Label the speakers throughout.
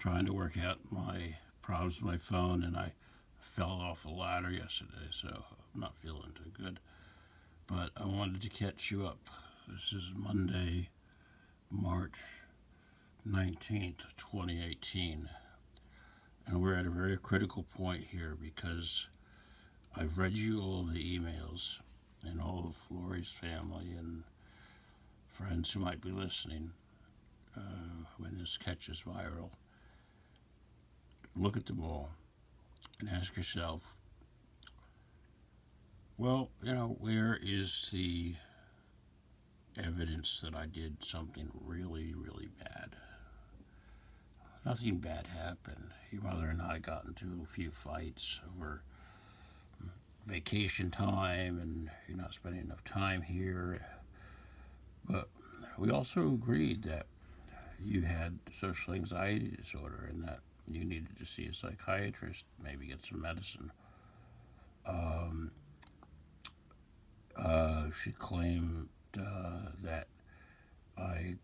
Speaker 1: trying to work out my problems with my phone, and I fell off a ladder yesterday, so I'm not feeling too good. But I wanted to catch you up. This is Monday, March 19th, 2018, and we're at a very critical point here because I've read you all of the emails and all of Lori's family and friends who might be listening when this catches viral. Look at them all and ask yourself, well, where is the evidence that I did something really, really bad? Nothing bad happened. Your mother and I got into a few fights over vacation time and you're not spending enough time here. But we also agreed that you had social anxiety disorder and that you needed to see a psychiatrist, maybe get some medicine. She claimed that I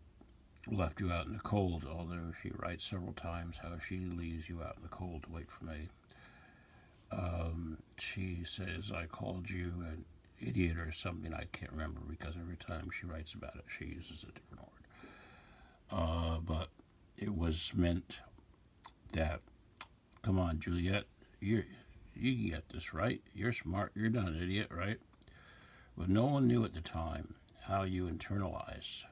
Speaker 1: left you out in the cold, although she writes several times how she leaves you out in the cold to wait for me. She says I called you an idiot or something. I can't remember because every time she writes about it, she uses a different word. But it was meant that, come on, Juliette, you can get this right. You're smart. You're not an idiot, right? But no one knew at the time how you internalize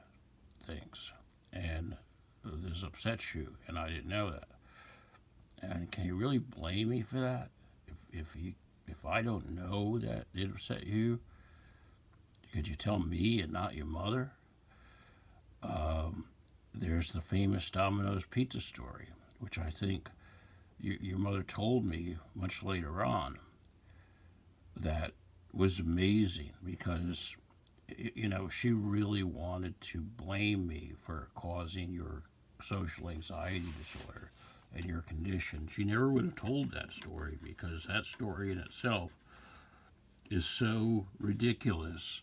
Speaker 1: things, and this upsets you, and I didn't know that. And can you really blame me for that? If I don't know that it upset you, could you tell me and not your mother? There's the famous Domino's pizza story, which I think your mother told me much later on, that was amazing because she really wanted to blame me for causing your social anxiety disorder and your condition. She never would have told that story because that story in itself is so ridiculous.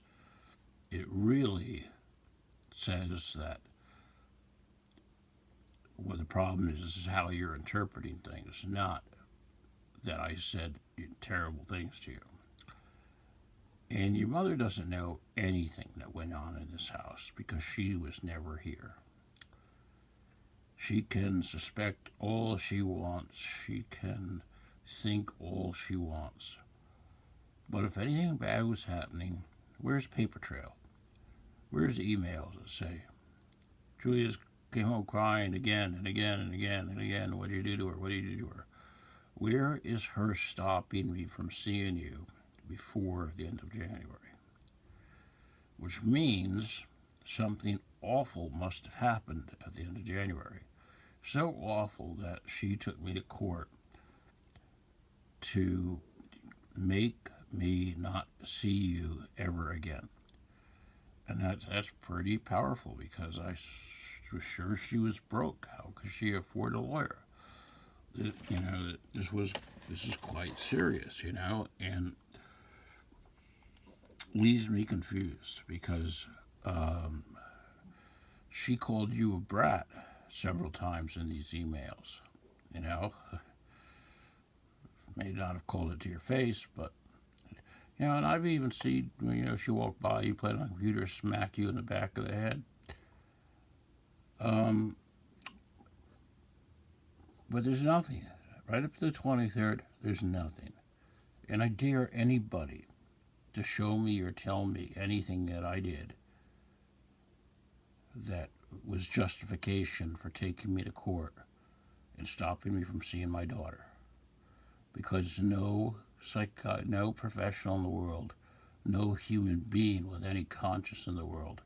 Speaker 1: It really says that what the problem is how you're interpreting things, not that I said terrible things to you. And your mother doesn't know anything that went on in this house because she was never here. She can suspect all she wants. She can think all she wants. But if anything bad was happening, where's paper trail? Where's emails that say, Julia came home crying again and again and again and again. What did you do to her? What did you do to her? Where is her stopping me from seeing you before the end of January? Which means something awful must have happened at the end of January. So awful that she took me to court to make me not see you ever again. And that's pretty powerful because I was sure she was broke. How could she afford a lawyer? This is quite serious, and leaves me confused because she called you a brat several times in these emails. May not have called it to your face, but and I've even seen she walked by you playing on the computer, smack you in the back of the head. But there's nothing. Right up to the 23rd, there's nothing. And I dare anybody to show me or tell me anything that I did that was justification for taking me to court and stopping me from seeing my daughter. Because no professional in the world, no human being with any conscience in the world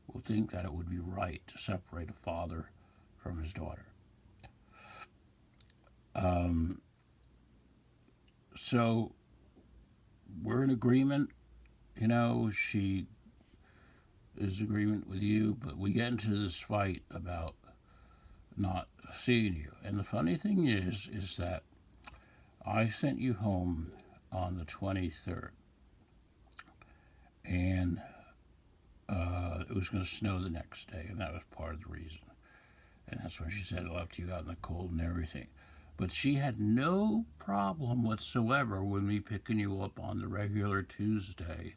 Speaker 1: will think that it would be right to separate a father from his daughter. So we're in agreement. She is in agreement with you, but we get into this fight about not seeing you. And the funny thing is that I sent you home on the 23rd, and it was going to snow the next day, and that was part of the reason. And That's when she said I left you out in the cold and everything. But she had no problem whatsoever with me picking you up on the regular Tuesday,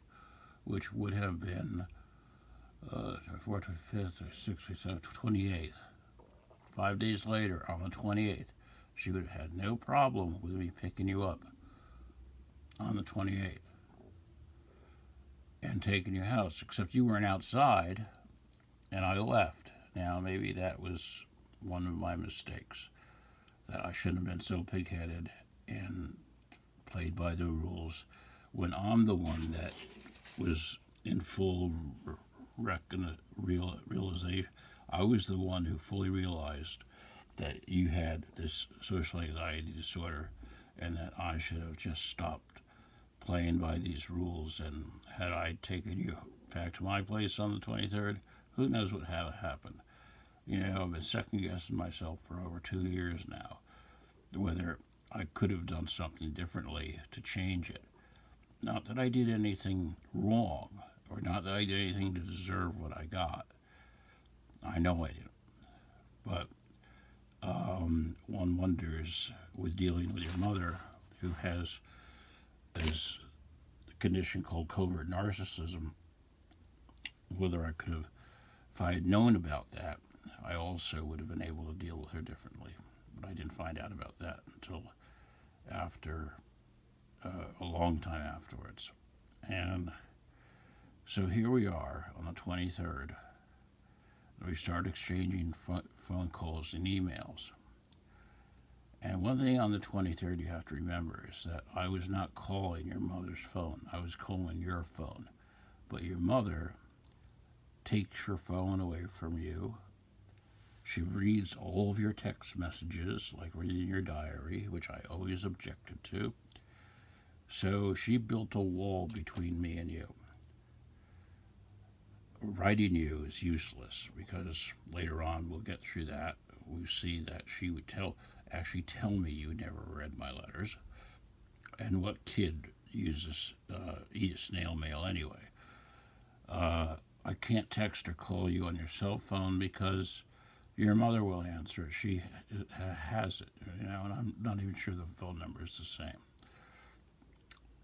Speaker 1: which would have been 4th, 5th, 6th, 7th, 28th. 5 days later, on the 28th, she would have had no problem with me picking you up on the 28th and taking your house, except you weren't outside and I left. Now, maybe that was one of my mistakes, that I shouldn't have been so pig-headed and played by the rules when I'm the one that was in full realization. I was the one who fully realized that you had this social anxiety disorder and that I should have just stopped playing by these rules. And had I taken you back to my place on the 23rd, who knows what had happened. You know, I've been second-guessing myself for over 2 years now, whether I could have done something differently to change it. Not that I did anything wrong, or not that I did anything to deserve what I got. I know I didn't. But one wonders, with dealing with your mother, who has this condition called covert narcissism, whether I could have, if I had known about that, I also would have been able to deal with her differently. But I didn't find out about that until after, a long time afterwards. And so here we are on the 23rd. We start exchanging phone calls and emails. And one thing on the 23rd you have to remember is that I was not calling your mother's phone. I was calling your phone. But your mother takes your phone away from you. She reads all of your text messages, like reading your diary, which I always objected to. So she built a wall between me and you. Writing you is useless because later on we'll get through that. We see that she would actually tell me you never read my letters. And what kid uses snail mail anyway? I can't text or call you on your cell phone because your mother will answer it. She has it, and I'm not even sure the phone number is the same.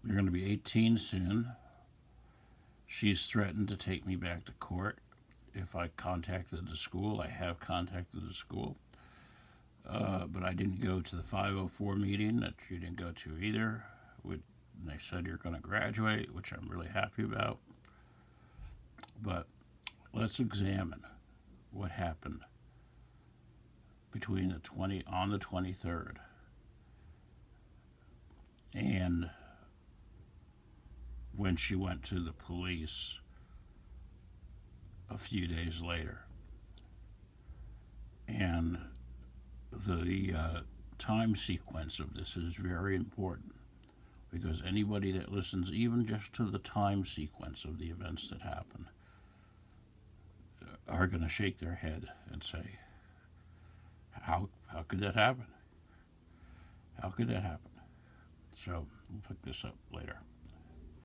Speaker 1: You're going to be 18 soon. She's threatened to take me back to court if I contacted the school. I have contacted the school. But I didn't go to the 504 meeting that you didn't go to either. They said you're going to graduate, which I'm really happy about. But let's examine what happened between on the 23rd and when she went to the police a few days later. And the time sequence of this is very important, because anybody that listens even just to the time sequence of the events that happen are going to shake their head and say, how could that happen? How could that happen? So we'll pick this up later.